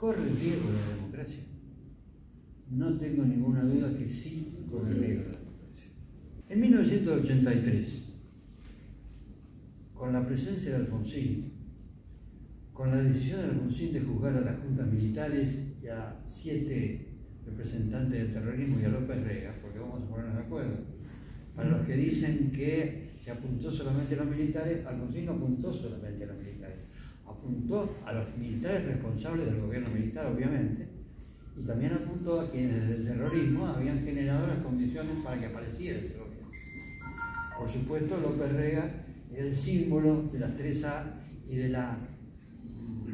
¿Corre riesgo la democracia? No tengo ninguna duda que sí corre riesgo la democracia. En 1983, con la presencia de Alfonsín, con la decisión de Alfonsín de juzgar a las juntas militares y a 7 representantes del terrorismo y a López Rega, porque vamos a ponernos de acuerdo, para los que dicen que se apuntó solamente a los militares, Alfonsín no apuntó solamente a los militares, apuntó a los militares responsables del gobierno militar, obviamente, y también apuntó a quienes desde el terrorismo habían generado las condiciones para que apareciera ese gobierno. Por supuesto, López Rega era el símbolo de las 3A y de la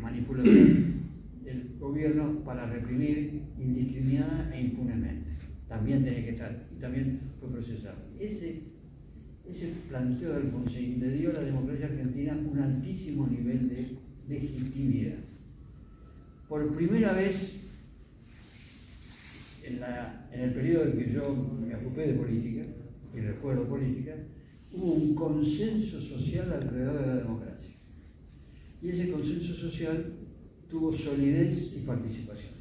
manipulación del gobierno para reprimir indiscriminada e impunemente. También tenía que estar, y también fue procesado. Ese planteo de Alfonsín le dio a la democracia argentina un altísimo nivel de legitimidad. Por primera vez, en el periodo en que yo me ocupé de política, y recuerdo política, hubo un consenso social alrededor de la democracia. Y ese consenso social tuvo solidez y participación.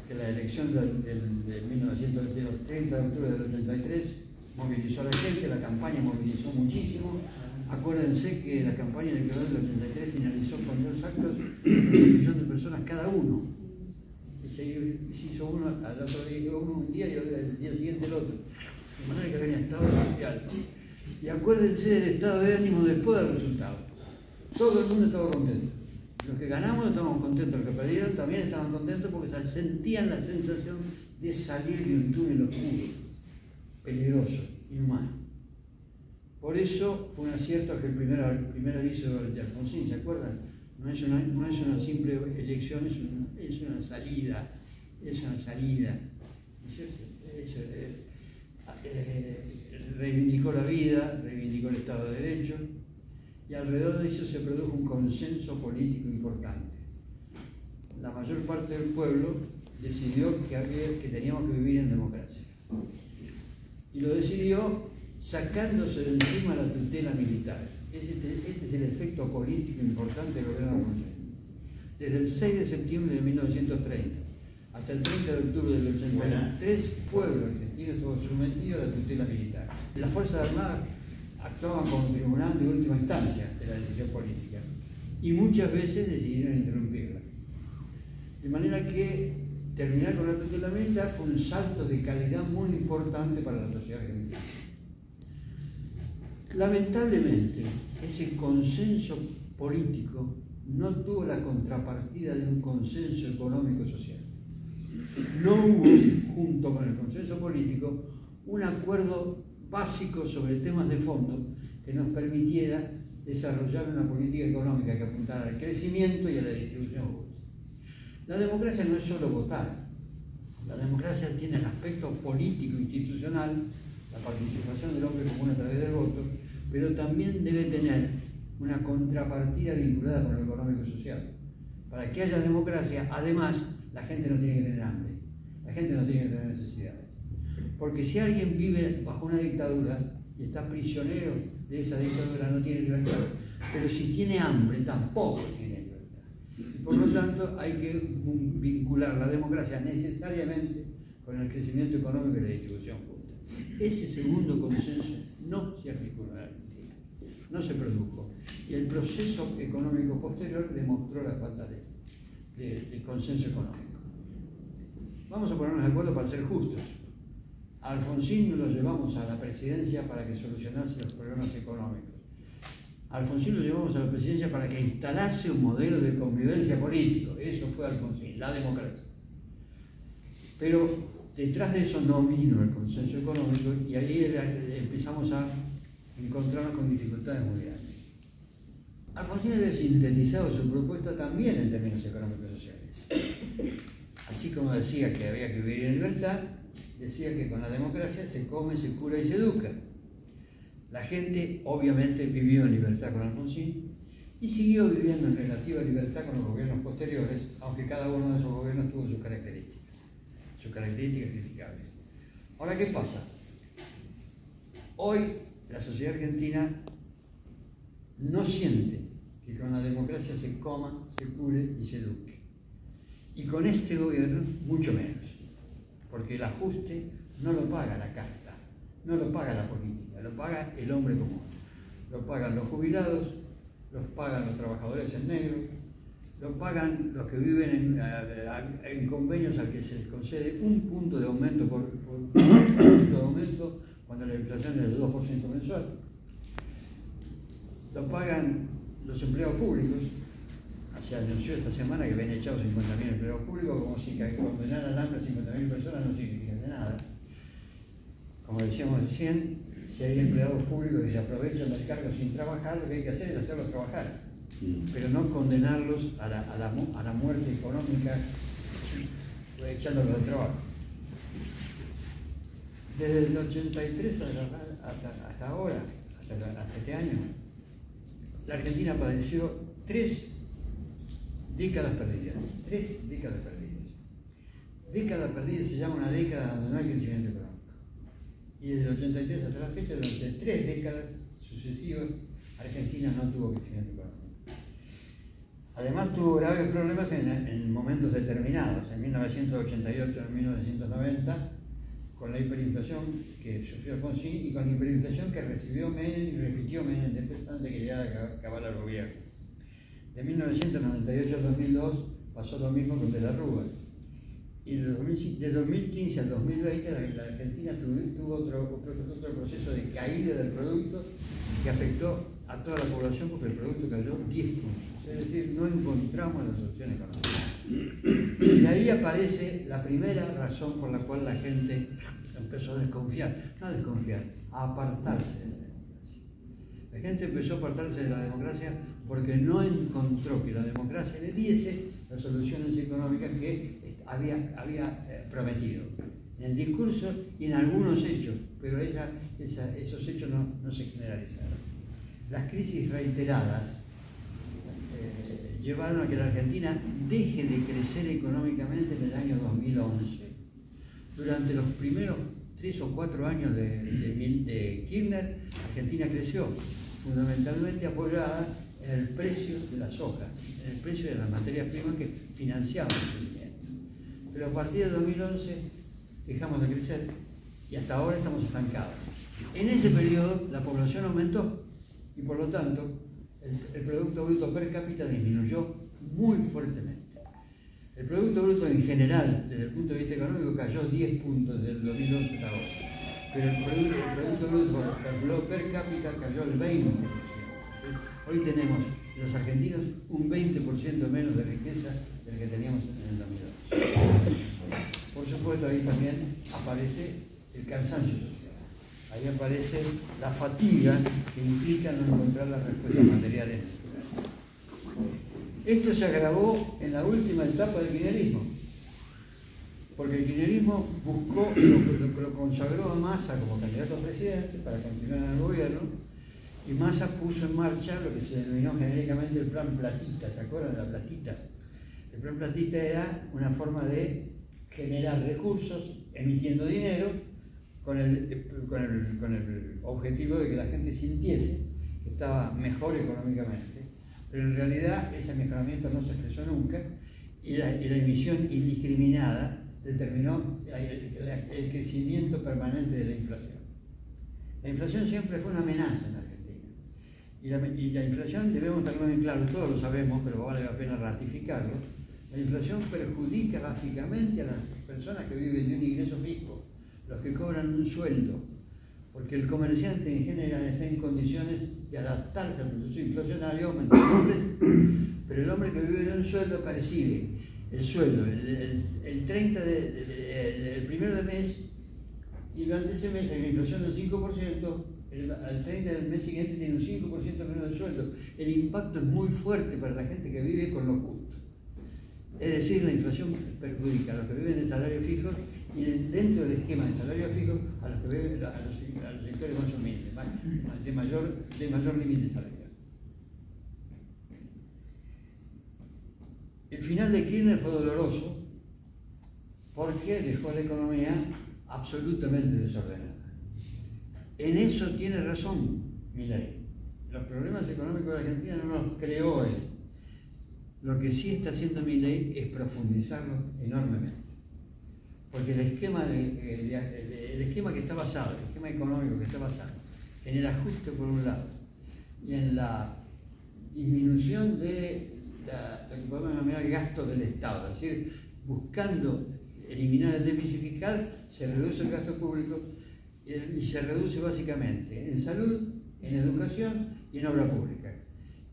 Que la elección del 30 de octubre del 83 movilizó a la gente, la campaña movilizó muchísimo. Acuérdense que la campaña electoral del 83 finalizó con 2 actos de 1 millón de personas cada uno. Y se hizo uno al otro día, uno un día y el día siguiente el otro. De manera que había estado social. Y acuérdense del estado de ánimo después del resultado. Todo el mundo estaba contento. Los que ganamos estábamos contentos, los que perdieron también estaban contentos porque sentían la sensación de salir de un túnel oscuro, peligroso, inhumano. Por eso fue un acierto que el primer aviso de Alfonsín, ¿se acuerdan? No es una simple elección, es una salida, reivindicó la vida, reivindicó el Estado de Derecho, y alrededor de eso se produjo un consenso político importante. La mayor parte del pueblo decidió que teníamos que vivir en democracia. Y lo decidió sacándose de encima la tutela militar. Este es el efecto político importante del gobierno de Alfonsín. Desde el 6 de septiembre de 1930 hasta el 30 de octubre del 83, el pueblo argentino estuvo sometido a la tutela militar. Las Fuerzas Armadas actuaban como tribunal de última instancia de la decisión política y muchas veces decidieron interrumpirla. De manera que terminar con la tutela militar fue un salto de calidad muy importante para la sociedad argentina. Lamentablemente, ese consenso político no tuvo la contrapartida de un consenso económico-social. No hubo, junto con el consenso político, un acuerdo básico sobre temas de fondo que nos permitiera desarrollar una política económica que apuntara al crecimiento y a la distribución justa. La democracia no es solo votar. La democracia tiene el aspecto político institucional, la participación del hombre común a través del voto, pero también debe tener una contrapartida vinculada con lo económico y social. Para que haya democracia, además, la gente no tiene que tener hambre, la gente no tiene que tener necesidades. Porque si alguien vive bajo una dictadura y está prisionero de esa dictadura, no tiene libertad. Pero si tiene hambre, tampoco tiene libertad. Y por lo tanto, hay que vincular la democracia necesariamente con el crecimiento económico y la distribución justa. Ese segundo consenso no se articuló en Argentina, no se produjo. Y el proceso económico posterior demostró la falta de consenso económico. Vamos a ponernos de acuerdo para ser justos. A Alfonsín no lo llevamos a la presidencia para que solucionase los problemas económicos. A Alfonsín lo llevamos a la presidencia para que instalase un modelo de convivencia político. Eso fue Alfonsín, la democracia. Pero detrás de eso no vino el consenso económico y ahí empezamos a encontrarnos con dificultades muy grandes. Alfonsín había sintetizado su propuesta también en términos económicos y sociales. Así como decía que había que vivir en libertad, decía que con la democracia se come, se cura y se educa. La gente obviamente vivió en libertad con Alfonsín y siguió viviendo en relativa libertad con los gobiernos posteriores, aunque cada uno de esos gobiernos tuvo sus características criticables. Ahora, ¿qué pasa? Hoy la sociedad argentina no siente que con la democracia se coma, se cure y se eduque. Y con este gobierno, mucho menos. Porque el ajuste no lo paga la casta, no lo paga la política, lo paga el hombre común. Lo pagan los jubilados, los pagan los trabajadores en negro, lo pagan los que viven en convenios al que se les concede un punto de aumento por punto de aumento cuando la inflación es del 2% mensual. Lo pagan los empleados públicos. Se anunció esta semana que habían echado 50.000 empleados públicos, como si condenar al hambre a 50.000 personas no significa nada. Como decíamos recién, si hay empleados públicos que se aprovechan del cargo sin trabajar, lo que hay que hacer es hacerlos trabajar, pero no condenarlos a la muerte económica echándolos del trabajo. Desde el 83 hasta ahora, hasta este año, la Argentina padeció 3 décadas perdidas. 3 décadas perdidas. Década perdida se llama una década donde no hay crecimiento económico. Y desde el 83 hasta la fecha, durante 3 décadas sucesivas, Argentina no tuvo crecimiento económico. Además tuvo graves problemas en momentos determinados, en 1988, en 1990, con la hiperinflación que sufrió Alfonsín y con la hiperinflación que recibió Menem y repitió Menem después antes de que ya acabara el gobierno. De 1998 al 2002 pasó lo mismo con De la Rúa. Y de 2015 al 2020 la Argentina tuvo otro proceso de caída del producto que afectó a toda la población porque el producto cayó 10 puntos. Es decir, no encontramos la solución económica. Y ahí aparece la primera razón por la cual la gente empezó a desconfiar. No a desconfiar, a apartarse de la democracia. La gente empezó a apartarse de la democracia porque no encontró que la democracia le diese las soluciones económicas que había prometido. En el discurso y en algunos hechos, pero esos hechos no se generalizaron. Las crisis reiteradas llevaron a que la Argentina deje de crecer económicamente en el año 2011. Durante los primeros 3 o 4 años de Kirchner, Argentina creció, fundamentalmente apoyada en el precio de la soja, en el precio de las materias primas que financiaban el crecimiento. Pero a partir de 2011 dejamos de crecer y hasta ahora estamos estancados. En ese periodo la población aumentó y por lo tanto el Producto Bruto per cápita disminuyó muy fuertemente. El Producto Bruto en general, desde el punto de vista económico, cayó 10 puntos desde el 2011 hasta ahora. Pero el Producto Bruto per cápita cayó el 20%. Hoy tenemos los argentinos un 20% menos de riqueza del que teníamos en el 2011. Por supuesto, ahí también aparece el cansancio social. Ahí aparece la fatiga que implica no encontrar las respuestas materiales necesarias. Esto se agravó en la última etapa del kirchnerismo, porque el kirchnerismo buscó, lo consagró a Massa como candidato a presidente para continuar en el gobierno, y Massa puso en marcha lo que se denominó genéricamente el Plan Platita. ¿Se acuerdan de la platita? El Plan Platita era una forma de generar recursos emitiendo dinero con el objetivo de que la gente sintiese que estaba mejor económicamente, pero en realidad ese mejoramiento no se expresó nunca y la emisión indiscriminada determinó el crecimiento permanente de la inflación. La inflación siempre fue una amenaza en Argentina y la inflación, debemos tenerlo bien claro, todos lo sabemos, pero vale la pena ratificarlo. La inflación perjudica básicamente a las personas que viven de un ingreso fijo, los que cobran un sueldo, porque el comerciante en general está en condiciones de adaptarse al proceso inflacionario, aumentar el precio. Pero el hombre que vive de un sueldo percibe el sueldo el 30 el primero de mes, y durante ese mes hay una inflación del 5%, al 30 del mes siguiente tiene un 5% menos de sueldo. El impacto es muy fuerte para la gente que vive con lo justo. Es decir, la inflación perjudica a los que viven en salarios fijos y dentro del esquema de salarios fijos a los que viven a los sectores más humildes, de mayor límite salarial. El final de Kirchner fue doloroso porque dejó la economía absolutamente desordenada. En eso tiene razón Milei. Los problemas económicos de Argentina no los creó él. Lo que sí está haciendo Milei es profundizarlo enormemente. Porque el esquema que está basado, el esquema económico que está basado en el ajuste por un lado y en la disminución de lo que podemos denominar gasto del Estado, es decir, buscando eliminar el déficit fiscal, se reduce el gasto público y se reduce básicamente en salud, en educación y en obra pública.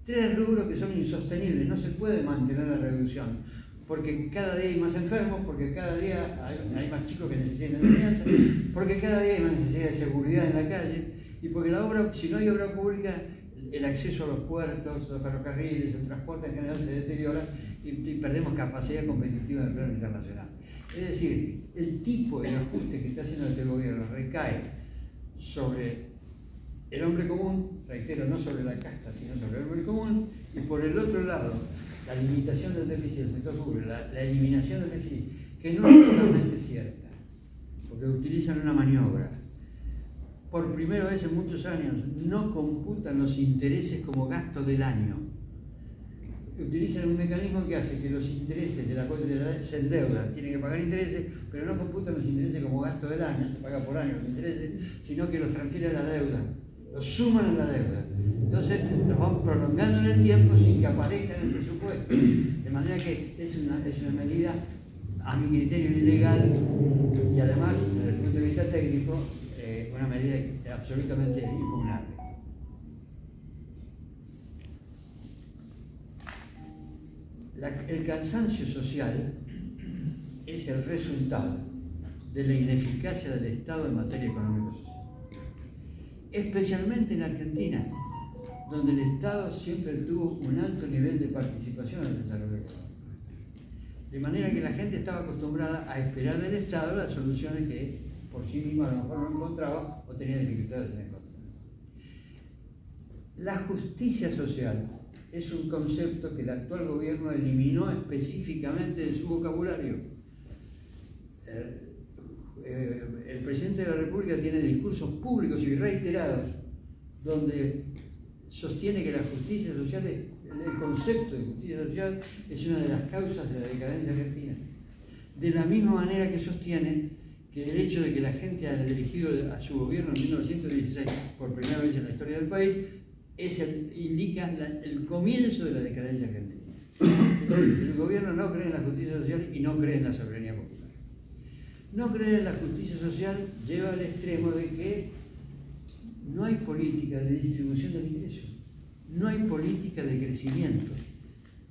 Tres rubros que son insostenibles, no se puede mantener la reducción, porque cada día hay más enfermos, porque cada día hay más chicos que necesitan enseñanza, porque cada día hay más necesidad de seguridad en la calle, y porque la obra, si no hay obra pública, el acceso a los puertos, los ferrocarriles, el transporte en general se deteriora y perdemos capacidad competitiva en el plano internacional. Es decir, el tipo de ajuste que está haciendo este gobierno recae sobre el hombre común, reitero, no sobre la casta, sino sobre el hombre común, y por el otro lado, la limitación del déficit del sector público, la eliminación del déficit, que no es totalmente cierta, porque utilizan una maniobra. Por primera vez en muchos años no computan los intereses como gasto del año. Utilizan un mecanismo que hace que los intereses de la se endeudan, tienen que pagar intereses, pero no computan los intereses como gasto del año, se paga por año los intereses, sino que los transfieren a la deuda, los suman a la deuda. Entonces los van prolongando en el tiempo sin que aparezca en el presupuesto. De manera que es una medida, a mi criterio, ilegal y además, desde el punto de vista técnico, una medida absolutamente impugnable. El cansancio social es el resultado de la ineficacia del Estado en materia económico-social. Especialmente en Argentina, donde el Estado siempre tuvo un alto nivel de participación en el desarrollo económico. De manera que la gente estaba acostumbrada a esperar del Estado las soluciones que por sí mismo a lo mejor no encontraba o tenía dificultades en encontrar. La justicia social es un concepto que el actual gobierno eliminó específicamente de su vocabulario. El presidente de la República tiene discursos públicos y reiterados donde sostiene que la justicia social, el concepto de justicia social es una de las causas de la decadencia argentina. De la misma manera que sostiene que el hecho de que la gente haya elegido a su gobierno en 1916 por primera vez en la historia del país indica el comienzo de la decadencia argentina. El gobierno no cree en la justicia social y no cree en la soberanía popular. No creer en la justicia social lleva al extremo de que no hay política de distribución del ingreso, no hay política de crecimiento.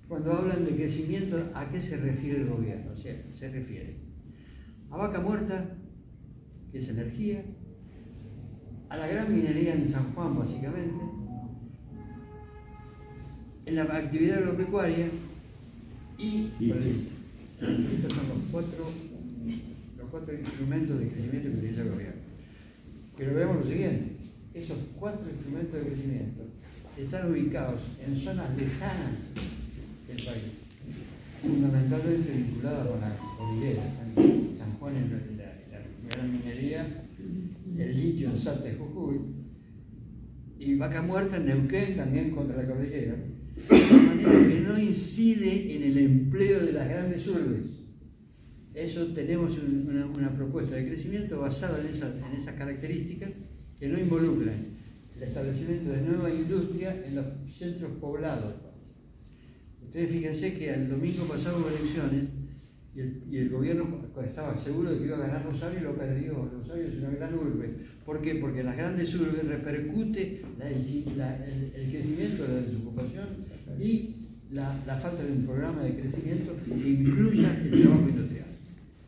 Cuando hablan de crecimiento, ¿a qué se refiere el gobierno? O sea, se refiere a vaca muerta, que es energía, a la gran minería en San Juan, básicamente, en la actividad agropecuaria y estos son los cuatro instrumentos de crecimiento que utiliza el gobierno. Pero veamos lo siguiente, esos cuatro instrumentos de crecimiento están ubicados en zonas lejanas del país, fundamentalmente vinculadas con la cordillera. San Juan en la gran minería, el litio en Salta y Jujuy, y vaca muerta en Neuquén, también contra la cordillera, de manera que no incide en el empleo de las grandes urbes. Eso tenemos una propuesta de crecimiento basada en esas características que no involucran el establecimiento de nueva industria en los centros poblados. Ustedes fíjense que el domingo pasado hubo elecciones y el gobierno estaba seguro de que iba a ganar Rosario y lo perdió. Rosario es una gran urbe. ¿Por qué? Porque en las grandes urbes repercute el crecimiento de la desocupación y la falta de un programa de crecimiento que incluya el trabajo industrial.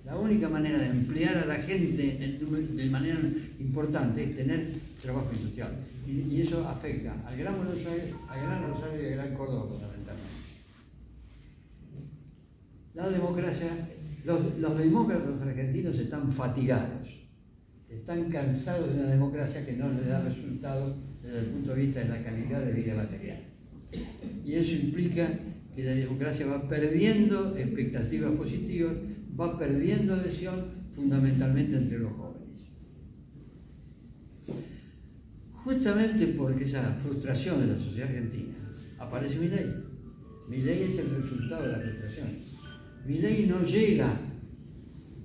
La única manera de emplear a la gente de manera importante es tener trabajo industrial. Y eso afecta al Gran Buenos Aires, al Gran Rosario y al Gran Córdoba fundamentalmente. La democracia, los demócratas argentinos están fatigados, están cansados de una democracia que no les da resultados desde el punto de vista de la calidad de vida material. Y eso implica que la democracia va perdiendo expectativas positivas, va perdiendo adhesión fundamentalmente entre los jóvenes. Justamente porque esa frustración de la sociedad argentina aparece Milei. Milei es el resultado de la frustración. Milei no llega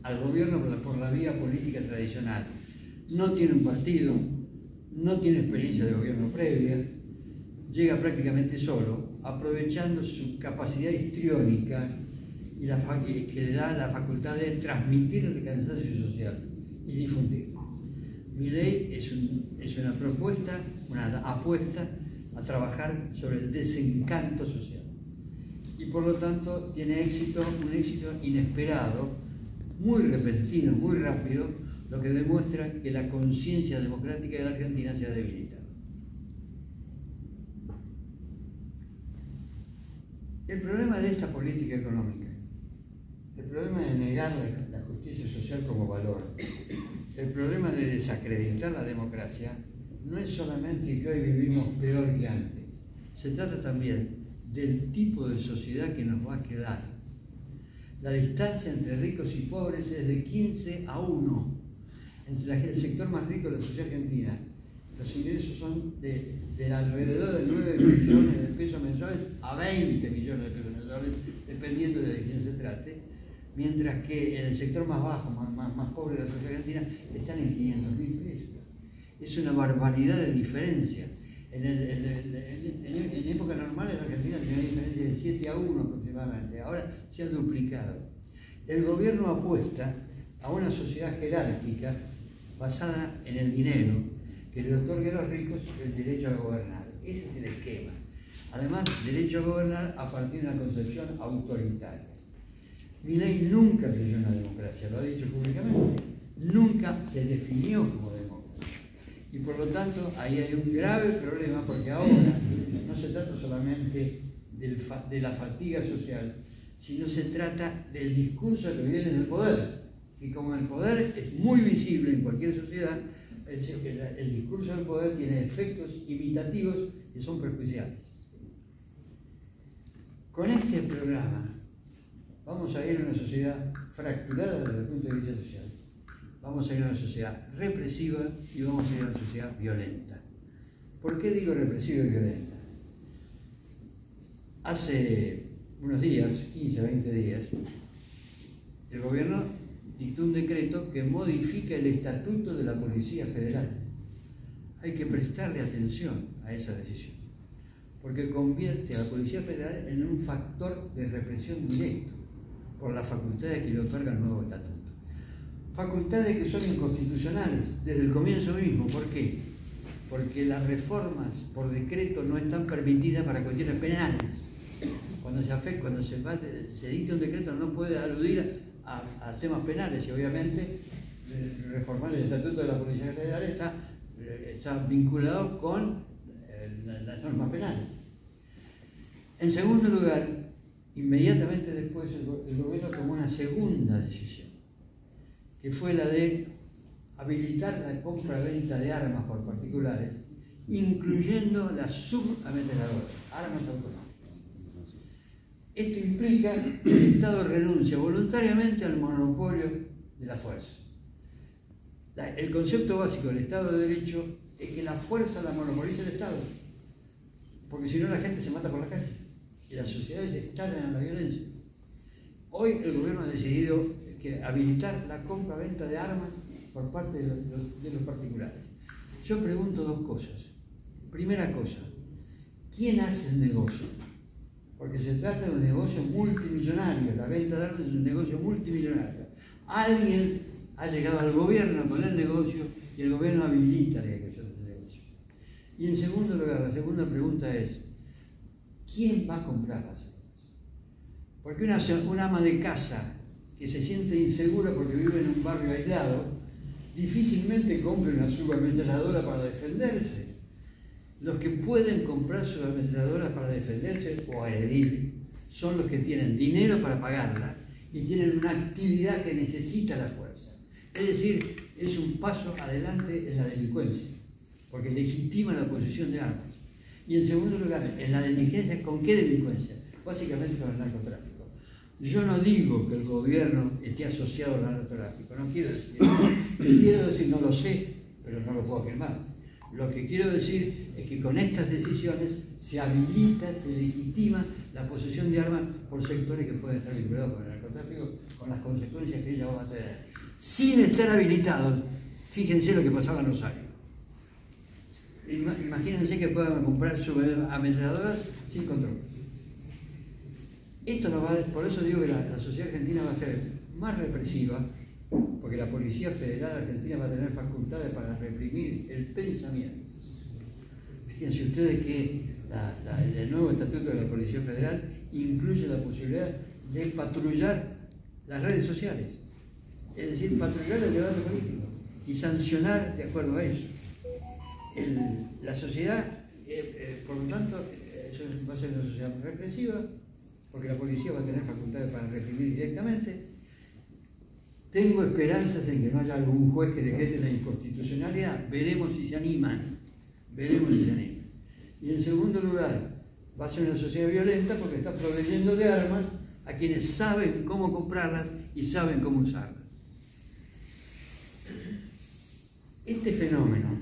al gobierno por la vía política tradicional. No tiene un partido, no tiene experiencia de gobierno previa, llega prácticamente solo, aprovechando su capacidad histriónica y que le da la facultad de transmitir el cansancio social y difundirlo. Milei es una propuesta, una apuesta a trabajar sobre el desencanto social. Y por lo tanto tiene un éxito inesperado, muy repentino, muy rápido, lo que demuestra que la conciencia democrática de la Argentina se ha debilitado. El problema de esta política económica, el problema de negar la justicia social como valor, el problema de desacreditar la democracia, no es solamente que hoy vivimos peor que antes, se trata también del tipo de sociedad que nos va a quedar. La distancia entre ricos y pobres es de 15-1. Entre el sector más rico de la sociedad argentina, los ingresos son de alrededor de 9 millones de pesos mensuales a 20 millones de pesos mensuales, dependiendo de quién se trate, mientras que en el sector más bajo, más pobre de la sociedad argentina, están en 500.000 pesos. Es una barbaridad de diferencia. En época normal en Argentina tenía una diferencia de 7-1 aproximadamente, ahora se ha duplicado. El gobierno apuesta a una sociedad jerárquica basada en el dinero, que le otorgue a los ricos el derecho a gobernar. Ese es el esquema. Además, derecho a gobernar a partir de una concepción autoritaria. Milei nunca creyó en la democracia, lo ha dicho públicamente, nunca se definió como demócrata. Y por lo tanto, ahí hay un grave problema, porque ahora no se trata solamente de la fatiga social, sino se trata del discurso que viene del poder. Y como el poder es muy visible en cualquier sociedad, el discurso del poder tiene efectos imitativos que son perjudiciales. Con este programa vamos a ir a una sociedad fracturada desde el punto de vista social. Vamos a ir a una sociedad represiva y vamos a ir a una sociedad violenta. ¿Por qué digo represiva y violenta? Hace unos días, 15 o 20 días, el gobierno dictó un decreto que modifica el estatuto de la Policía Federal. Hay que prestarle atención a esa decisión, porque convierte a la Policía Federal en un factor de represión directo por las facultades que le otorga el nuevo estatuto. Facultades que son inconstitucionales desde el comienzo mismo. ¿Por qué? Porque las reformas por decreto no están permitidas para cuestiones penales. Cuando se dicta un decreto no puede aludir a temas penales, y obviamente reformar el estatuto de la Policía Federal está vinculado con las normas penales. En segundo lugar, inmediatamente después el gobierno tomó una segunda decisión, que fue la de habilitar la compra-venta de armas por particulares, incluyendo las subametralladoras, armas automáticas. Esto implica que el Estado renuncia voluntariamente al monopolio de la fuerza. El concepto básico del Estado de Derecho es que la fuerza la monopoliza el Estado, porque si no la gente se mata por la calle y las sociedades estallan en la violencia. Hoy el gobierno ha decidido habilitar la compra-venta de armas por parte de los particulares. Yo pregunto dos cosas. Primera cosa, ¿quién hace el negocio? Porque se trata de un negocio multimillonario, la venta de armas es un negocio multimillonario. Alguien ha llegado al gobierno con el negocio y el gobierno habilita la ejecución de ese negocio. Y en segundo lugar, la segunda pregunta es, ¿quién va a comprar las armas? Porque una ama de casa que se siente insegura porque vive en un barrio aislado, difícilmente compra una subametralladora para defenderse. Los que pueden comprar subametralladoras para defenderse o agredir son los que tienen dinero para pagarla y tienen una actividad que necesita la fuerza. Es decir, es un paso adelante en la delincuencia, porque legitima la posesión de armas. Y en segundo lugar, en la delincuencia, ¿con qué delincuencia? Básicamente con el narcotráfico. Yo no digo que el gobierno esté asociado al narcotráfico, no quiero decir eso. Quiero decir, no lo sé, pero no lo puedo afirmar. Lo que quiero decir es que con estas decisiones se habilita, se legitima la posesión de armas por sectores que pueden estar vinculados con el narcotráfico, con las consecuencias que ellos van a tener. Sin estar habilitados, fíjense lo que pasaba en Rosario. Imagínense que puedan comprar ametralladoras sin control. Esto no va, por eso digo que la sociedad argentina va a ser más represiva, porque la Policía Federal Argentina va a tener facultades para reprimir el pensamiento. Fíjense ustedes que el nuevo estatuto de la Policía Federal incluye la posibilidad de patrullar las redes sociales, es decir, patrullar el debate político y sancionar de acuerdo a eso. La sociedad, por lo tanto, va a ser una sociedad represiva, porque la policía va a tener facultades para reprimir directamente. Tengo esperanzas en que no haya algún juez que decrete la inconstitucionalidad. Veremos si se animan. Veremos si se animan. Y en segundo lugar, va a ser una sociedad violenta porque está proveyendo de armas a quienes saben cómo comprarlas y saben cómo usarlas. Este fenómeno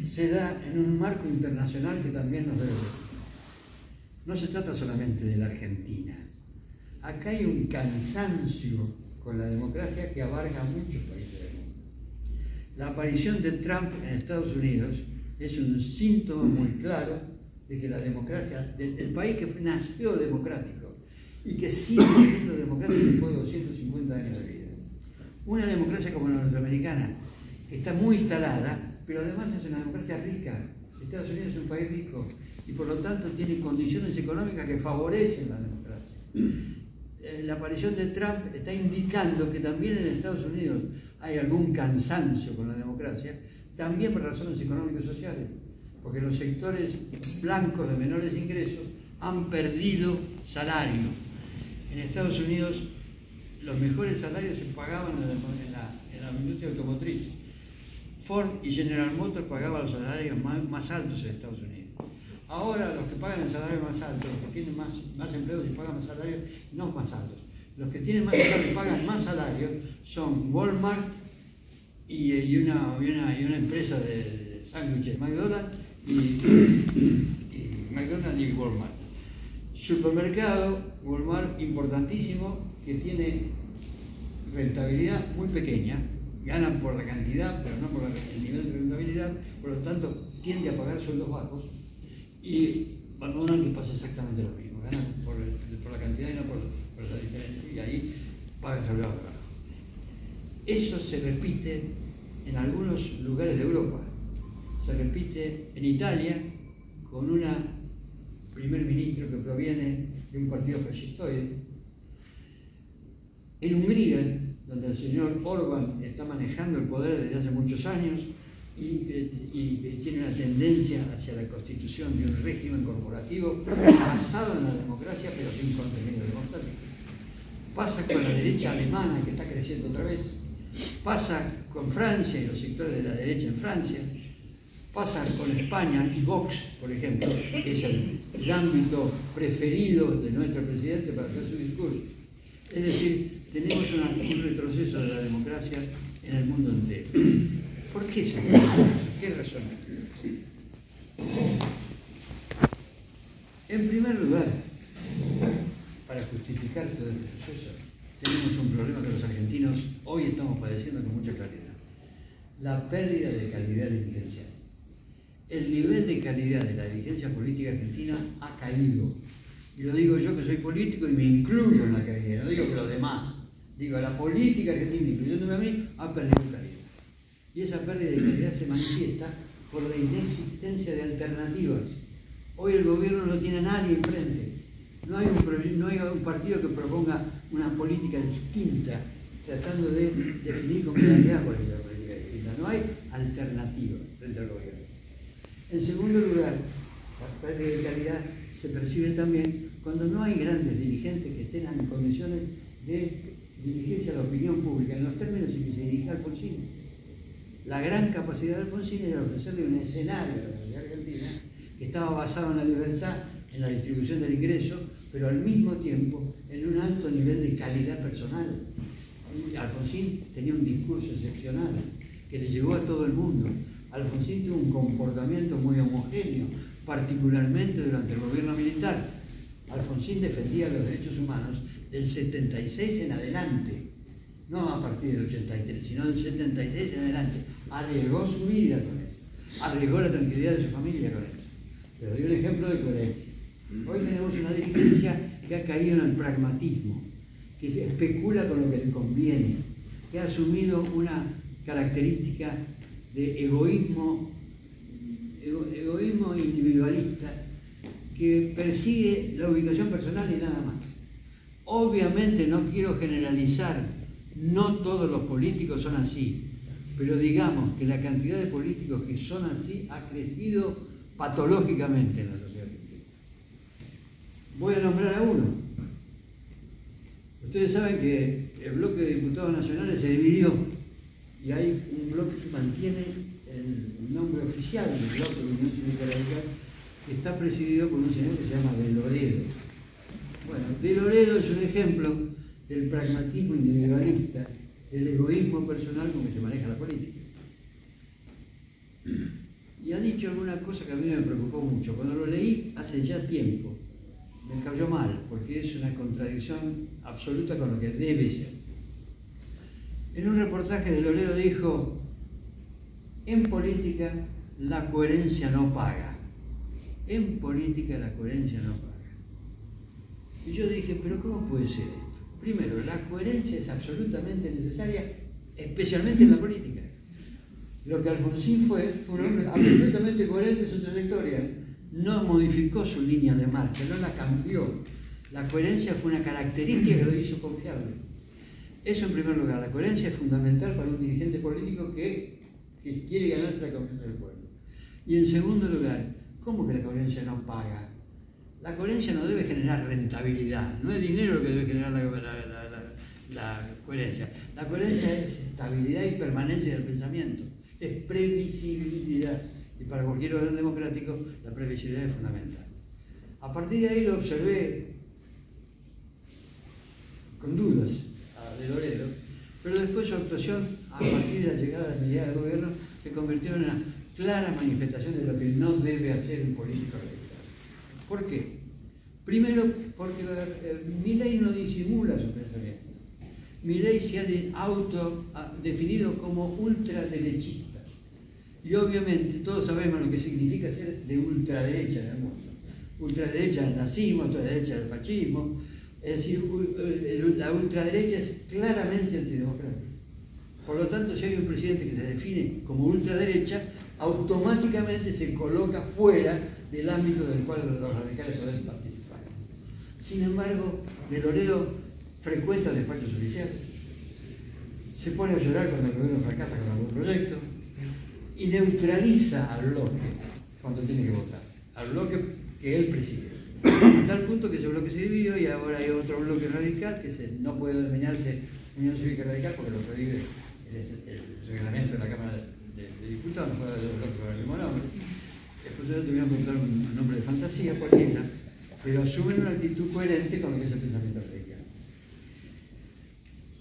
se da en un marco internacional que también nos debe ver. No se trata solamente de la Argentina. Acá hay un cansancio con la democracia que abarca a muchos países del mundo. La aparición de Trump en Estados Unidos es un síntoma muy claro de que la democracia, el país que nació democrático y que sigue siendo democrático después de 250 años de vida. Una democracia como la norteamericana, que está muy instalada, pero además es una democracia rica. Estados Unidos es un país rico y por lo tanto tiene condiciones económicas que favorecen la democracia. La aparición de Trump está indicando que también en Estados Unidos hay algún cansancio con la democracia, también por razones económicas y sociales, porque los sectores blancos de menores ingresos han perdido salario. En Estados Unidos los mejores salarios se pagaban en la industria automotriz. Ford y General Motors pagaban los salarios más altos en Estados Unidos. Ahora los que pagan el salario más alto, los que tienen más empleos y pagan más salarios, no más altos. Los que tienen más salarios y pagan más salarios son Walmart y una empresa de sándwiches, McDonald's y Walmart. Supermercado, Walmart importantísimo, que tiene rentabilidad muy pequeña, ganan por la cantidad, pero no por el nivel de rentabilidad, por lo tanto tiende a pagar sueldos bajos. Y McDonald's que pasa exactamente lo mismo, ganan por la cantidad y no por la diferencia, y ahí paga sueldos bajos. Eso se repite en algunos lugares de Europa, se repite en Italia con una primer ministro que proviene de un partido fascistoide, en Hungría, donde el señor Orbán está manejando el poder desde hace muchos años y tiene una tendencia hacia la constitución de un régimen corporativo basado en la democracia pero sin contenido democrático. Pasa con la derecha alemana que está creciendo otra vez, pasa con Francia y los sectores de la derecha en Francia, pasa con España y Vox, por ejemplo, que es el ámbito preferido de nuestro presidente para hacer su discurso. Es decir, tenemos un retroceso de la democracia en el mundo entero. ¿Por qué se retroceso? ¿Qué razón? En primer lugar, para justificar todo este proceso, tenemos un problema que los argentinos hoy estamos padeciendo con mucha claridad. La pérdida de calidad dirigencial. El nivel de calidad de la dirigencia política argentina ha caído. Y lo digo yo que soy político y me incluyo en la caída, no digo que los demás. Digo, la política argentina, incluyéndome a mí, ha perdido calidad. Y esa pérdida de calidad se manifiesta por la inexistencia de alternativas. Hoy el gobierno no tiene a nadie enfrente. No hay un partido que proponga una política distinta, tratando de definir con claridad cuál es la política distinta. No hay alternativa frente al gobierno. En segundo lugar, la pérdida de calidad se percibe también cuando no hay grandes dirigentes que estén en condiciones de dirigirse a la opinión pública en los términos en que se dirige Alfonsín. La gran capacidad de Alfonsín era ofrecerle un escenario a la sociedad argentina que estaba basado en la libertad, en la distribución del ingreso, pero al mismo tiempo en un alto nivel de calidad personal. Alfonsín tenía un discurso excepcional que le llegó a todo el mundo. Alfonsín tuvo un comportamiento muy homogéneo, particularmente durante el gobierno militar. Alfonsín defendía los derechos humanos del 76 en adelante, no a partir del 83, sino del 76 en adelante. Arriesgó su vida con eso, arriesgó la tranquilidad de su familia con eso. Pero doy un ejemplo de coherencia. Hoy tenemos una dirigencia que ha caído en el pragmatismo, que especula con lo que le conviene, que ha asumido una característica de egoísmo individualista, que persigue la ubicación personal y nada más. Obviamente no quiero generalizar, no todos los políticos son así, pero digamos que la cantidad de políticos que son así ha crecido patológicamente en la sociedad argentina. Voy a nombrar a uno. Ustedes saben que el bloque de diputados nacionales se dividió y hay un bloque que mantiene el nombre oficial del bloque de Unión Cívica Radical, que está presidido por un señor que se llama De Loredo. Bueno, De Loredo es un ejemplo del pragmatismo individualista, del egoísmo personal con que se maneja la política. Y ha dicho alguna cosa que a mí me preocupó mucho. Cuando lo leí hace ya tiempo, me cayó mal, porque es una contradicción absoluta con lo que debe ser. En un reportaje De Loredo dijo: en política la coherencia no paga. En política la coherencia no paga. Y yo dije, pero ¿cómo puede ser esto? Primero, la coherencia es absolutamente necesaria, especialmente en la política. Lo que Alfonsín fue un hombre absolutamente coherente en su trayectoria. No modificó su línea de marcha, no la cambió. La coherencia fue una característica que lo hizo confiable. Eso en primer lugar. La coherencia es fundamental para un dirigente político que quiere ganarse la confianza del pueblo. Y en segundo lugar, ¿cómo que la coherencia no paga? La coherencia no debe generar rentabilidad, no es dinero lo que debe generar la coherencia. La coherencia es estabilidad y permanencia del pensamiento, es previsibilidad. Y para cualquier orden democrático, la previsibilidad es fundamental. A partir de ahí lo observé con dudas a De Loredo, pero después su actuación, a partir de la llegada de Milei al gobierno, se convirtió en una clara manifestación de lo que no debe hacer un político radical. ¿Por qué? Primero, porque Milei no disimula su pensamiento. Milei se ha autodefinido como ultraderechista. Y obviamente todos sabemos lo que significa ser de ultraderecha en el mundo. Ultraderecha del nazismo, ultraderecha del fascismo. Es decir, la ultraderecha es claramente antidemocrática. Por lo tanto, si hay un presidente que se define como ultraderecha, automáticamente se coloca fuera del ámbito del cual los radicales pueden participar. Sin embargo, De Loredo frecuenta despachos oficiales, se pone a llorar cuando el gobierno fracasa con algún proyecto y neutraliza al bloque cuando tiene que votar, al bloque que él preside. A tal punto que ese bloque se dividió y ahora hay otro bloque radical que no puede denominarse Unión Cívica Radical porque lo prohíbe el reglamento de la Cámara de Diputados, no puede haber dos bloques con el mismo nombre. Después yo te voy a preguntar un nombre de fantasía, cualquiera, pero asumen una actitud coherente con lo que es el pensamiento radical.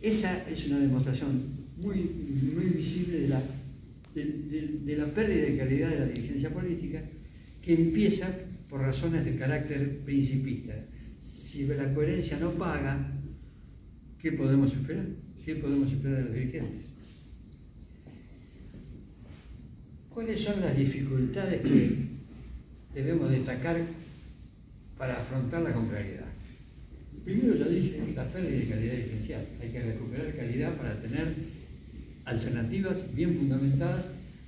Esa es una demostración muy visible de la pérdida de calidad de la dirigencia política, que empieza por razones de carácter principista. Si la coherencia no paga, ¿qué podemos esperar? ¿Qué podemos esperar de los dirigentes? ¿Cuáles son las dificultades que debemos destacar para afrontarla con claridad? Primero, ya dije, la pérdida de calidad dirigencial. Hay que recuperar calidad para tener alternativas bien fundamentadas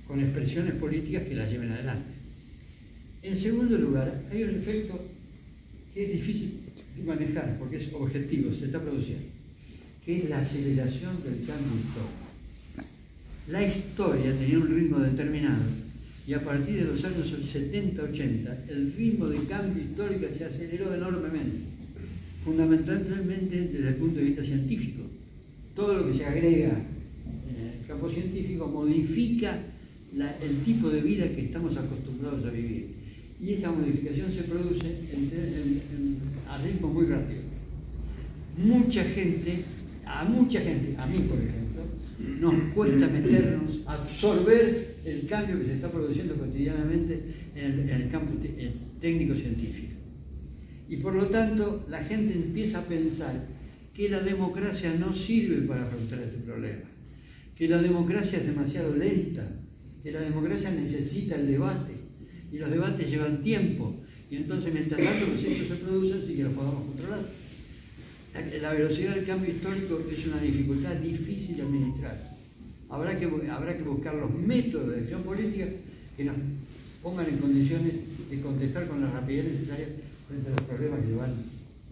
con expresiones políticas que las lleven adelante. En segundo lugar, hay un efecto que es difícil de manejar porque es objetivo, se está produciendo, que es la aceleración del cambio histórico. La historia tenía un ritmo determinado y a partir de los años 70-80 el ritmo de cambio histórico se aceleró enormemente, fundamentalmente desde el punto de vista científico. Todo lo que se agrega en el campo científico modifica el tipo de vida que estamos acostumbrados a vivir. Y esa modificación se produce a ritmo muy rápido. Mucha gente, a mí por ejemplo, nos cuesta meternos, absorber el cambio que se está produciendo cotidianamente en el campo técnico-científico. Y por lo tanto, la gente empieza a pensar que la democracia no sirve para afrontar este problema, que la democracia es demasiado lenta, que la democracia necesita el debate, y los debates llevan tiempo, y entonces mientras tanto los hechos se producen sin que los podamos controlar. La velocidad del cambio histórico es una dificultad difícil de administrar. Habrá que buscar los métodos de acción política que nos pongan en condiciones de contestar con la rapidez necesaria frente a los problemas que se van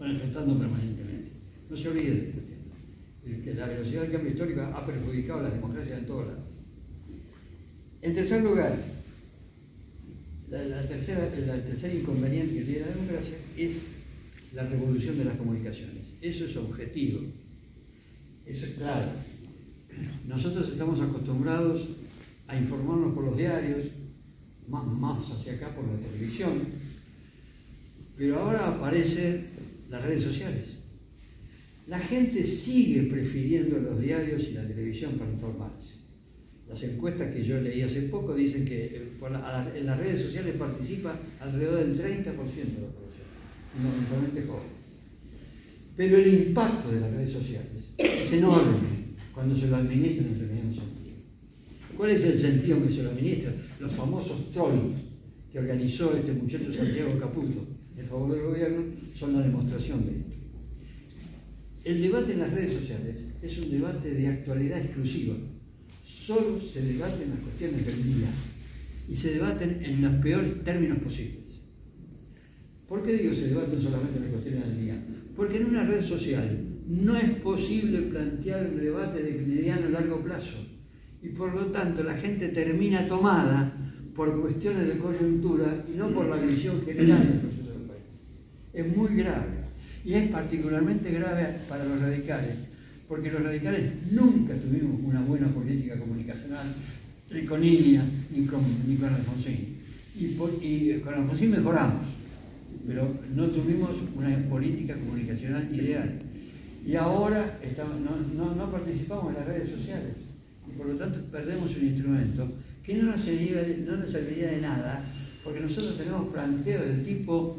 enfrentando permanentemente. No se olviden de este tema. Que la velocidad del cambio histórico ha perjudicado a las democracias en todos lados. En tercer lugar, el tercer inconveniente que tiene la democracia es la revolución de las comunicaciones. Eso es objetivo. Eso es claro. Nosotros estamos acostumbrados a informarnos por los diarios, más hacia acá por la televisión, pero ahora aparecen las redes sociales. La gente sigue prefiriendo los diarios y la televisión para informarse. Las encuestas que yo leí hace poco dicen que en las redes sociales participa alrededor del 30% de la población, fundamentalmente joven. Pero el impacto de las redes sociales es enorme cuando se lo administran en su mismo sentido. ¿Cuál es el sentido en que se lo administran? Los famosos trolls que organizó este muchacho Santiago Caputo en favor del gobierno son la demostración de esto. El debate en las redes sociales es un debate de actualidad exclusiva. Solo se debaten las cuestiones del día y se debaten en los peores términos posibles. ¿Por qué digo se debaten solamente las cuestiones del día? Porque en una red social no es posible plantear un debate de mediano o largo plazo y por lo tanto la gente termina tomada por cuestiones de coyuntura y no por la visión general del proceso del país. Es muy grave y es particularmente grave para los radicales, porque los radicales nunca tuvimos una buena política comunicacional ni con Ilia ni con Alfonsín. Y con Alfonsín mejoramos, pero no tuvimos una política comunicacional ideal. Y ahora no participamos en las redes sociales y por lo tanto perdemos un instrumento que no nos serviría de nada, porque nosotros tenemos planteos del tipo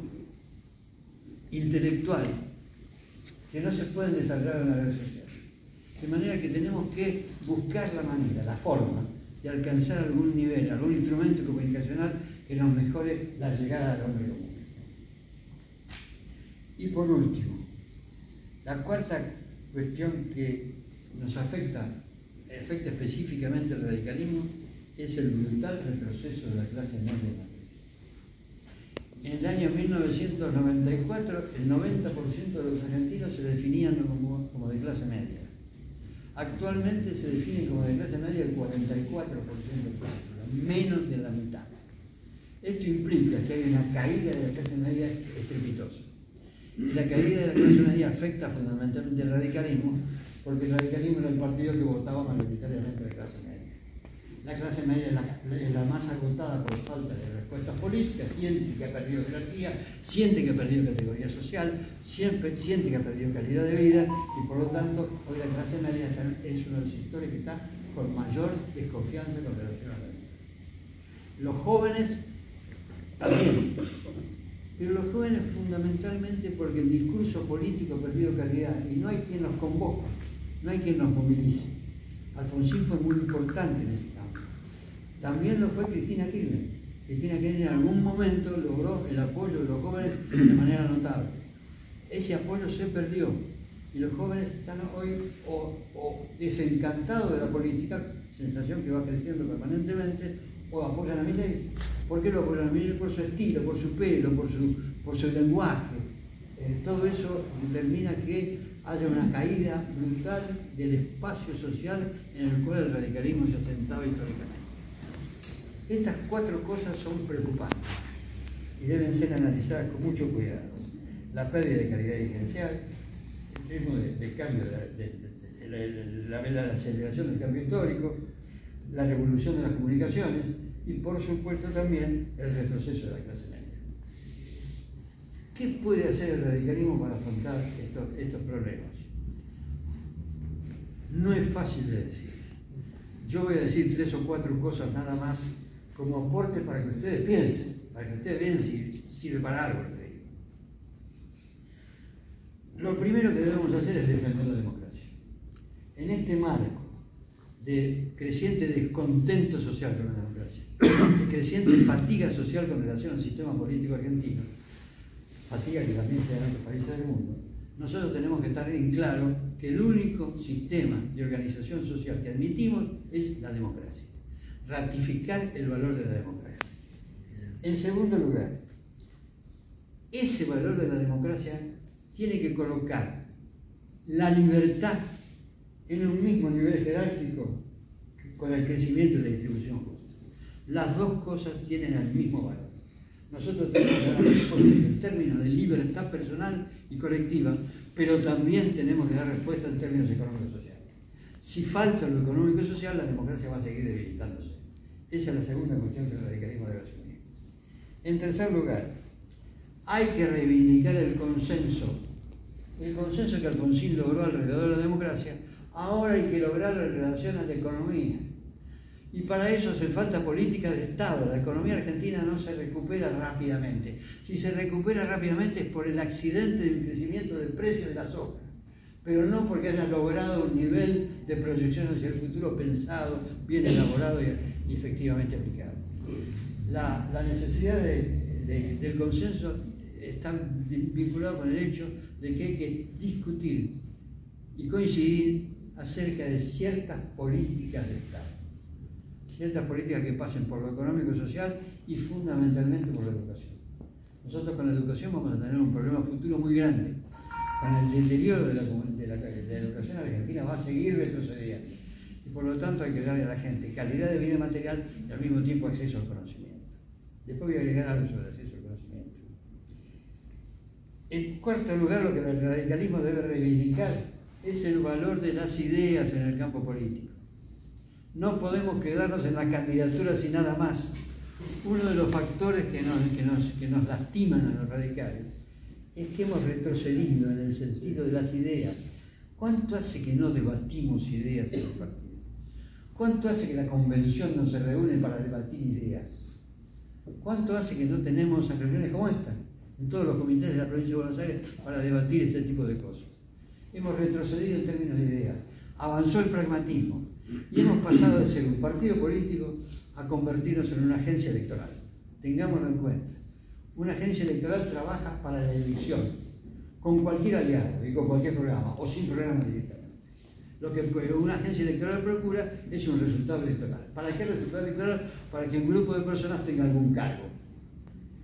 intelectual que no se pueden desarrollar en la red social. De manera que tenemos que buscar la manera, la forma de alcanzar algún nivel, algún instrumento comunicacional que nos mejore la llegada al hombre común. Y por último, la cuarta cuestión que nos afecta específicamente al radicalismo es el brutal retroceso de la clase media en Madrid. En el año 1994, el 90% de los argentinos se definían como de clase media. Actualmente se define como de clase media el 44% menos de la mitad. Esto implica que hay una caída de la clase media estrepitosa. Y la caída de la clase media afecta fundamentalmente al radicalismo, porque el radicalismo era el partido que votaba mayoritariamente de clase media. La clase media es la más agotada por falta de respuestas políticas, siente que ha perdido jerarquía, siente que ha perdido categoría social, siente que ha perdido calidad de vida y por lo tanto hoy la clase media es uno de los sectores que está con mayor desconfianza con relación a la vida. Los jóvenes también, pero los jóvenes fundamentalmente porque el discurso político ha perdido calidad y no hay quien los convoque, no hay quien los movilice. Alfonsín fue muy importante en ese campo. También lo fue Cristina Kirchner. Cristina Kirchner en algún momento logró el apoyo de los jóvenes de manera notable. Ese apoyo se perdió y los jóvenes están hoy o desencantados de la política, sensación que va creciendo permanentemente, o apoyan a Milei. ¿Por qué lo apoyan a Milei? Por su estilo, por su pelo, por su lenguaje. Todo eso determina que haya una caída brutal del espacio social en el cual el radicalismo se asentaba históricamente. Estas cuatro cosas son preocupantes y deben ser analizadas con mucho cuidado. La pérdida de calidad dirigencial, el ritmo del cambio, la aceleración del cambio histórico, la revolución de las comunicaciones y, por supuesto, también el retroceso de la clase media. ¿Qué puede hacer el radicalismo para afrontar estos problemas? No es fácil de decir. Yo voy a decir 3 o 4 cosas nada más como aporte para que ustedes piensen, para que ustedes vean si sirve para algo lo que digo. Lo primero que debemos hacer es defender la democracia. En este marco de creciente descontento social con la democracia, de creciente fatiga social con relación al sistema político argentino, fatiga que también se da en otros países del mundo, nosotros tenemos que estar en claro que el único sistema de organización social que admitimos es la democracia. Ratificar el valor de la democracia. En segundo lugar, ese valor de la democracia tiene que colocar la libertad en un mismo nivel jerárquico con el crecimiento y la distribución justa. Las dos cosas tienen el mismo valor. Nosotros tenemos que dar respuesta en términos de libertad personal y colectiva, pero también tenemos que dar respuesta en términos económicos y sociales. Si falta lo económico y social, la democracia va a seguir debilitándose. Esa es la segunda cuestión que el radicalismo debe asumir. En tercer lugar, hay que reivindicar el consenso que Alfonsín logró alrededor de la democracia. Ahora hay que lograrlo en relación a la economía. Y para eso hace falta política de Estado. La economía argentina no se recupera rápidamente. Si se recupera rápidamente es por el accidente del crecimiento del precio de la soja, pero no porque haya logrado un nivel de proyección hacia el futuro pensado, bien elaborado y efectivamente aplicado. La necesidad del consenso está vinculado con el hecho de que hay que discutir y coincidir acerca de ciertas políticas de Estado. Ciertas políticas que pasen por lo económico y social y fundamentalmente por la educación. Nosotros con la educación vamos a tener un problema futuro muy grande. Con el deterioro de la educación argentina va a seguir retrocediendo. Y por lo tanto hay que darle a la gente calidad de vida material y al mismo tiempo acceso al conocimiento. Después voy a agregar algo sobre el acceso al conocimiento. En cuarto lugar, lo que el radicalismo debe reivindicar es el valor de las ideas en el campo político. No podemos quedarnos en la candidatura sin nada más. Uno de los factores que nos lastiman a los radicales es que hemos retrocedido en el sentido de las ideas. ¿Cuánto hace que no debatimos ideas en los partidos? ¿Cuánto hace que la convención no se reúne para debatir ideas? ¿Cuánto hace que no tenemos reuniones como esta, en todos los comités de la provincia de Buenos Aires, para debatir este tipo de cosas? Hemos retrocedido en términos de ideas. Avanzó el pragmatismo. Y hemos pasado de ser un partido político a convertirnos en una agencia electoral. Tengámoslo en cuenta. Una agencia electoral trabaja para la elección, con cualquier aliado y con cualquier programa, o sin programa directamente. Lo que una agencia electoral procura es un resultado electoral. ¿Para qué resultado electoral? Para que un grupo de personas tenga algún cargo.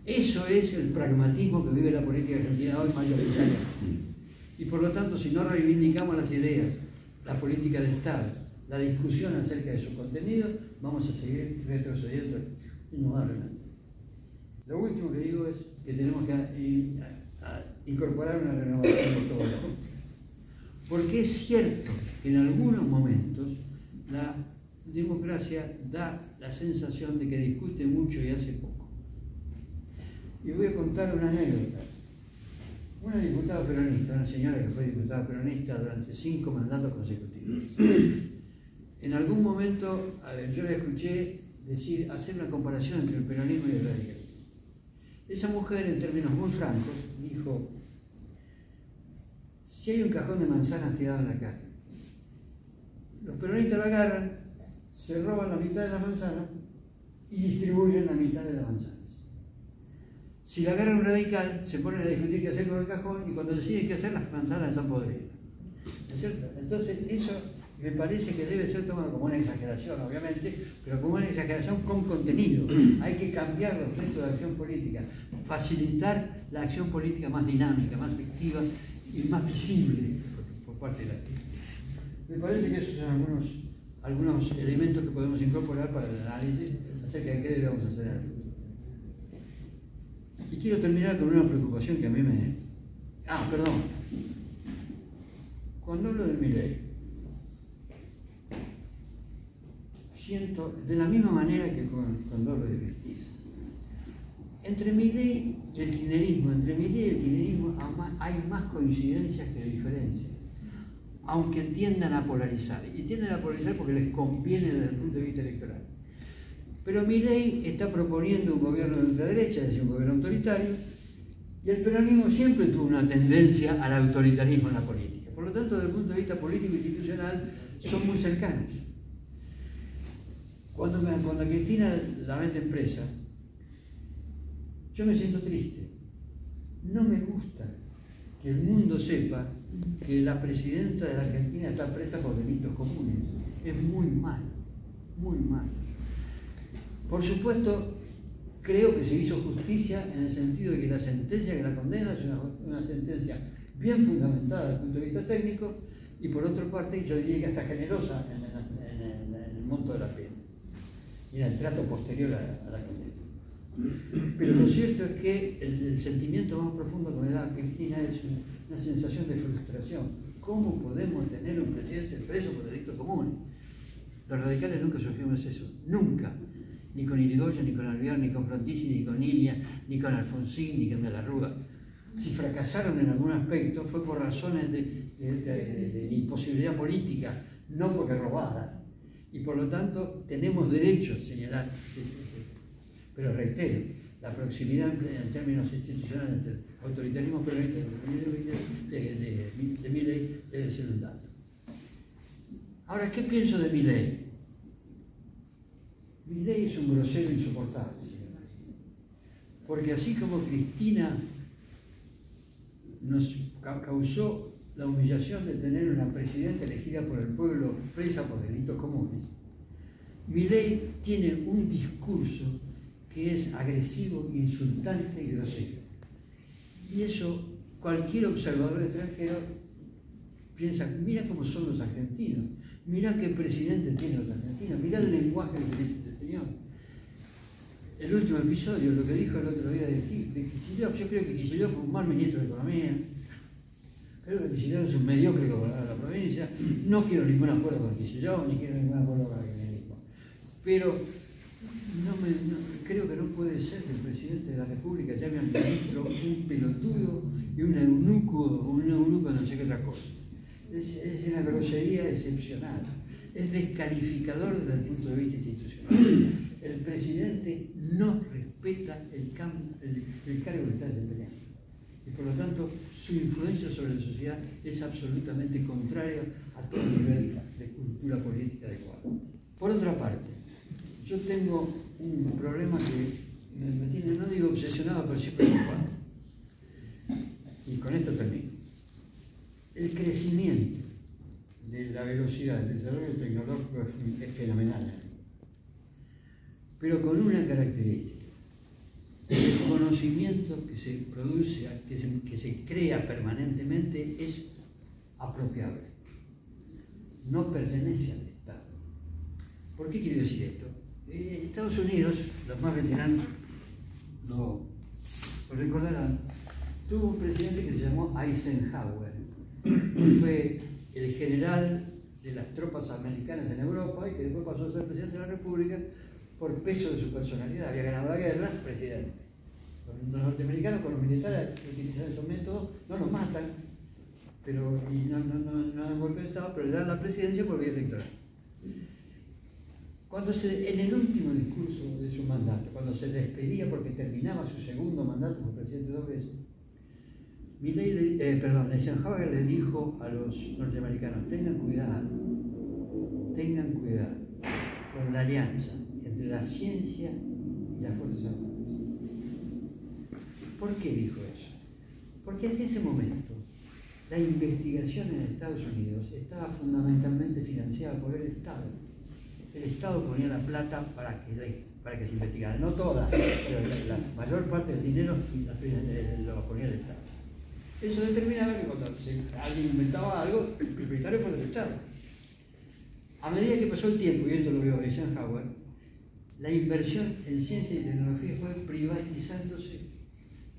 Eso es el pragmatismo que vive la política argentina hoy mayoritariamente. Y por lo tanto, si no reivindicamos las ideas, la política de Estado, la discusión acerca de su contenido, vamos a seguir retrocediendo indudablemente. Lo último que digo es que tenemos que incorporar una renovación ortográfica. Porque es cierto que en algunos momentos la democracia da la sensación de que discute mucho y hace poco. Y voy a contar una anécdota. Una diputada peronista, una señora que fue diputada peronista durante 5 mandatos consecutivos. En algún momento yo la escuché hacer una comparación entre el peronismo y el radicalismo. Esa mujer, en términos muy francos, dijo: si hay un cajón de manzanas tirado en la calle, los peronistas lo agarran, se roban la mitad de las manzanas y distribuyen la mitad de las manzanas. Si la agarra un radical, se ponen a discutir qué hacer con el cajón y cuando deciden qué hacer, las manzanas están podridas. ¿No es cierto? Entonces, eso me parece que debe ser tomado como una exageración, obviamente, pero como una exageración con contenido. Hay que cambiar los métodos de acción política, facilitar la acción política más dinámica, más activa y más visible por parte de la gente. Me parece que esos son algunos elementos que podemos incorporar para el análisis acerca de qué debemos hacer en el futuro. Y quiero terminar con una preocupación que a mí me... perdón. Cuando hablo de Milei, siento de la misma manera que cuando hablo de Cristina. Entre Milei y el kirchnerismo, hay más coincidencias que diferencias. aunque tiendan a polarizar. Y tienden a polarizar porque les conviene desde el punto de vista electoral. Pero Milei está proponiendo un gobierno de ultraderecha, es decir, un gobierno autoritario, y el peronismo siempre tuvo una tendencia al autoritarismo en la política. Por lo tanto, desde el punto de vista político e institucional, son muy cercanos. Cuando Cristina la vende presa, yo me siento triste. No me gusta que el mundo sepa que la presidenta de la Argentina está presa por delitos comunes. Es muy malo, muy malo. Por supuesto, creo que se hizo justicia en el sentido de que la sentencia que la condena es una sentencia bien fundamentada desde el punto de vista técnico y por otra parte yo diría que hasta generosa en el monto de la pena y en el trato posterior a la condena. Pero lo cierto es que el sentimiento más profundo que me da Cristina es una sensación de frustración. ¿Cómo podemos tener un presidente preso por delitos comunes? Los radicales nunca sufrimos eso, nunca. Ni con Irigoyen, ni con Alvear, ni con Frondizi, ni con Ilia, ni con Alfonsín, ni con De la Rúa. Si fracasaron en algún aspecto fue por razones de imposibilidad política, no porque robaran. Y por lo tanto tenemos derecho a señalar. Sí. Pero reitero, la proximidad en términos institucionales entre el autoritarismo de Milei debe ser un dato. Ahora, ¿qué pienso de Milei? Milei es un grosero insoportable, porque así como Cristina nos causó la humillación de tener una presidenta elegida por el pueblo presa por delitos comunes, Milei tiene un discurso que es agresivo, insultante y grosero. Y eso cualquier observador extranjero piensa, mira cómo son los argentinos, mira qué presidente tienen los argentinos, mira el lenguaje que utiliza este señor. El último episodio, lo que dijo el otro día de Kicillof, yo creo que Kicillof fue un mal ministro de Economía, creo que Kicillof es un mediocre gobernador de la provincia, no quiero ningún acuerdo con Kicillof, ni quiero ningún acuerdo con el kirchnerismo, pero creo que no puede ser que el presidente de la República llame al ministro un pelotudo y un eunuco no sé qué otra cosa. Es una grosería excepcional, es descalificador desde el punto de vista institucional. El presidente no respeta el cargo que está desempeñando y por lo tanto su influencia sobre la sociedad es absolutamente contraria a todo nivel de cultura política adecuada. Por otra parte, yo tengo un problema que me tiene, no digo obsesionado, pero sí preocupado. Y con esto termino. El crecimiento de la velocidad del desarrollo tecnológico es fenomenal, pero con una característica. El conocimiento que se produce, que se crea permanentemente es apropiable. No pertenece al Estado. ¿Por qué quiero decir esto? Estados Unidos, los más veteranos lo recordarán, tuvo un presidente que se llamó Eisenhower, que fue el general de las tropas americanas en Europa y que después pasó a ser presidente de la República por peso de su personalidad. Había ganado la guerra, presidente. Los norteamericanos con los militares utilizan esos métodos, no los matan, pero, y no dan golpe de Estado, pero le dan la presidencia por vía electoral. En el último discurso de su mandato, cuando se despedía porque terminaba su segundo mandato como presidente dos veces, Eisenhower le dijo a los norteamericanos, tengan cuidado con la alianza entre la ciencia y las Fuerzas Armadas. ¿Por qué dijo eso? Porque hasta ese momento la investigación en Estados Unidos estaba fundamentalmente financiada por el Estado. El Estado ponía la plata para que se investigara, no toda, pero la mayor parte del dinero lo ponía el Estado. Eso determinaba que cuando alguien inventaba algo, el propietario fue el Estado. A medida que pasó el tiempo, y esto lo vio Eisenhower, la inversión en ciencia y tecnología fue privatizándose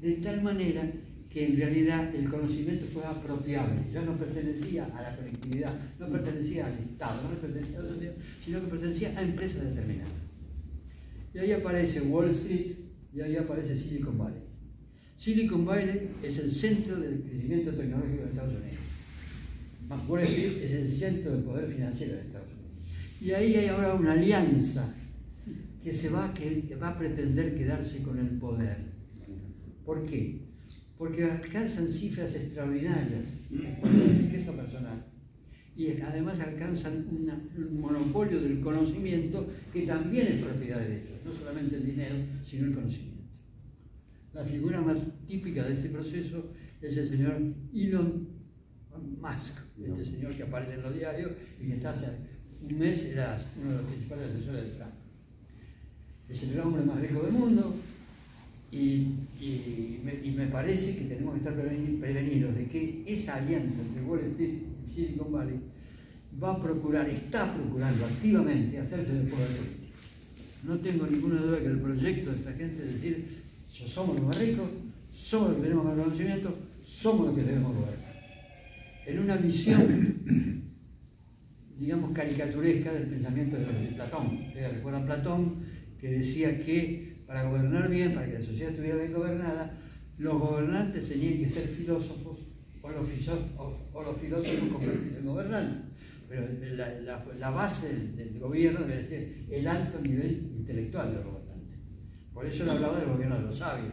de tal manera que en realidad el conocimiento fue apropiable, ya no pertenecía a la colectividad, no pertenecía al Estado, no pertenecía a la sociedad, sino que pertenecía a empresas determinadas. Y ahí aparece Wall Street y ahí aparece Silicon Valley. Silicon Valley es el centro del crecimiento tecnológico de Estados Unidos. Wall Street es el centro del poder financiero de Estados Unidos. Y ahí hay ahora una alianza que va a pretender quedarse con el poder. ¿Por qué? Porque alcanzan cifras extraordinarias de riqueza personal y además alcanzan un monopolio del conocimiento que también es propiedad de ellos, no solamente el dinero, sino el conocimiento. La figura más típica de este proceso es el señor Elon Musk, este señor que aparece en los diarios y que está hace un mes era uno de los principales asesores de Trump. Es el hombre más rico del mundo y me parece que tenemos que estar prevenidos de que esa alianza entre Wall Street y Silicon Valley está procurando activamente hacerse del poder político. No tengo ninguna duda que el proyecto de esta gente es decir, somos los más ricos, somos los que tenemos más conocimiento, somos los que debemos gobernar. En una visión, digamos, caricaturesca del pensamiento de Platón. Ustedes recuerdan a Platón, que decía que para gobernar bien, para que la sociedad estuviera bien gobernada, los gobernantes tenían que ser filósofos o los filósofos convertirse en gobernantes. Pero la base del gobierno debe ser el alto nivel intelectual de los gobernantes. Por eso él hablaba del gobierno de los sabios.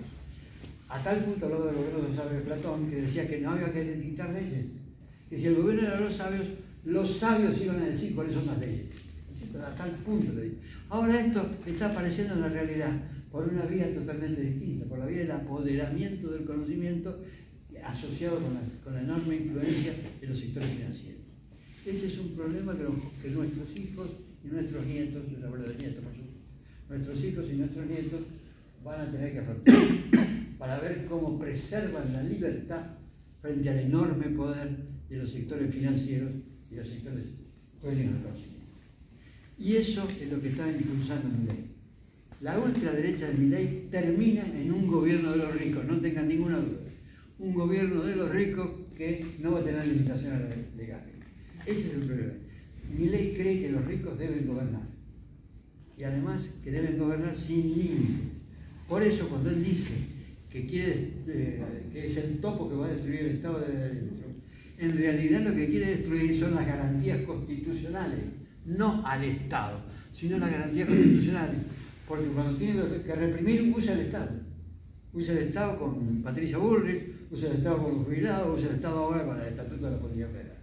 A tal punto hablaba del gobierno de los sabios de Platón, que decía que no había que dictar leyes. Que si el gobierno era de los sabios iban a decir cuáles son las leyes. A tal punto le digo. Ahora esto está apareciendo en la realidad por una vía totalmente distinta, por la vía del apoderamiento del conocimiento asociado con la enorme influencia de los sectores financieros. Ese es un problema que nuestros hijos y nuestros nietos, yo hablo de nietos, por supuesto, nuestros hijos y nuestros nietos van a tener que afrontar para ver cómo preservan la libertad frente al enorme poder de los sectores financieros y los sectores dueños del conocimiento. Y eso es lo que está impulsando Milei. La ultraderecha de Milei termina en un gobierno de los ricos, no tengan ninguna duda. Un gobierno de los ricos que no va a tener limitaciones legales. Ese es el problema. Milei cree que los ricos deben gobernar. Y además que deben gobernar sin límites. Por eso cuando él dice que que es el topo que va a destruir el Estado de Derecho, en realidad lo que quiere destruir son las garantías constitucionales. No al Estado, sino las garantías constitucionales. Porque cuando tiene que reprimir, usa el Estado. Usa el Estado con Patricia Bullrich, usa el Estado con los jubilados, usa el Estado ahora con el Estatuto de la Policía Federal.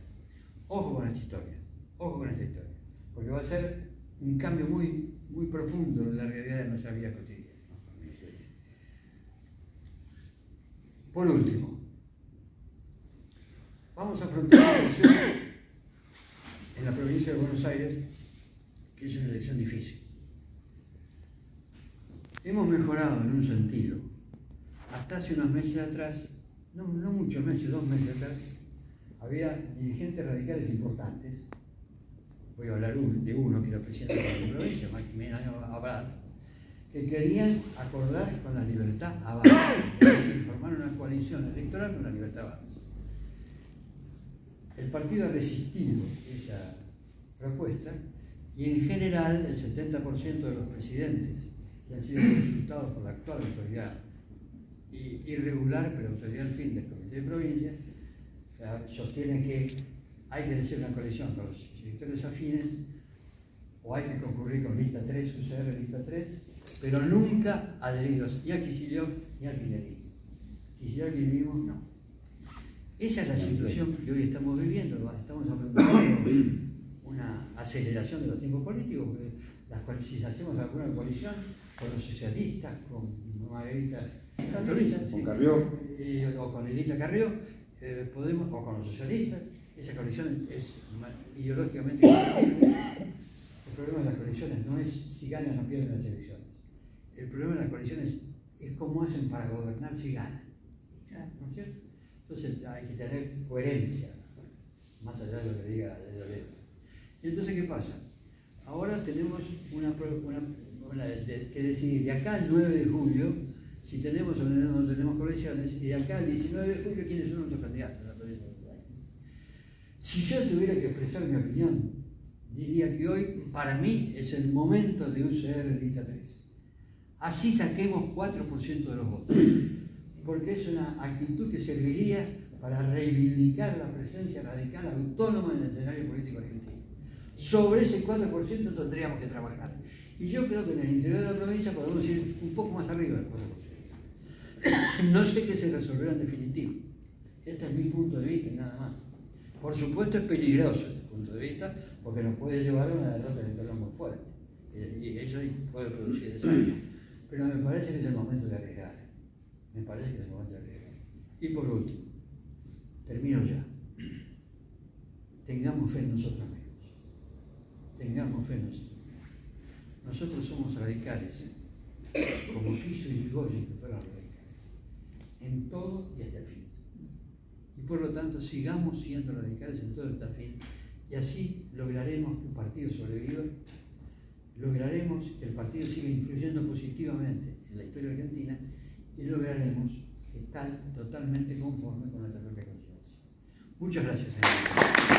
Ojo con esta historia, ojo con esta historia. Porque va a ser un cambio muy, muy profundo en la realidad de nuestra vida cotidiana. Por último, vamos a afrontar una elección en la provincia de Buenos Aires, que es una elección difícil. Hemos mejorado en un sentido. Hasta hace unos meses atrás, no muchos meses, 2 meses atrás, había dirigentes radicales importantes. Voy a hablar de uno que era presidente de la provincia, Maximiliano Abad, que querían acordar con la libertad avanza, es decir, formar una coalición electoral con la libertad avanza. El partido ha resistido esa propuesta y en general el 70% de los presidentes que han sido consultados por la actual autoridad irregular, pero autoridad al fin del Comité de Provincia, sostienen que hay que hacer una coalición con los sectores afines o hay que concurrir con lista 3, UCR lista 3, pero nunca adheridos ni a Kicillof ni al kirchnerismo. Kicillof y kirchnerismo no. Esa es la situación que hoy estamos viviendo. Estamos afrontando una aceleración de los tiempos políticos, porque si hacemos alguna coalición con los socialistas, con Margarita Católica, con Carrió, o con Elita Carrió, podemos, o con los socialistas, esa coalición es ideológicamente compatible. El problema de las coaliciones no es si ganan o pierden las elecciones. El problema de las coaliciones es cómo hacen para gobernar si ganan. ¿No es cierto? Entonces hay que tener coherencia, más allá de lo que diga el gobierno. Y entonces, ¿qué pasa? Ahora tenemos que decidir de acá al 9 de julio si tenemos o no tenemos coaliciones, y de acá al 19 de julio quiénes son nuestros candidatos a la provincia de Buenos Aires. Si yo tuviera que expresar mi opinión, diría que hoy, para mí, es el momento de UCR lista 3. Así saquemos 4% de los votos. Porque es una actitud que serviría para reivindicar la presencia radical autónoma en el escenario político argentino. Sobre ese 4% tendríamos que trabajar. Y yo creo que en el interior de la provincia podemos ir un poco más arriba del 4%. No sé qué se resolverá en definitivo. Este es mi punto de vista y nada más. Por supuesto es peligroso este punto de vista porque nos puede llevar a una derrota electoral muy fuerte. Y eso puede producir desánimo. Pero me parece que es el momento de arriesgar. Me parece que es el momento de arriesgar. Y por último, termino ya. Tengamos fe en nosotros mismos. Tengamos fe en nosotros mismos. Nosotros somos radicales, como quiso Irigoyen que fueran radicales, en todo y hasta el fin. Y por lo tanto, sigamos siendo radicales en todo y hasta el fin, y así lograremos que el partido sobreviva, lograremos que el partido siga influyendo positivamente en la historia argentina, y lograremos estar totalmente conforme con nuestra propia conciencia. Muchas gracias, señor.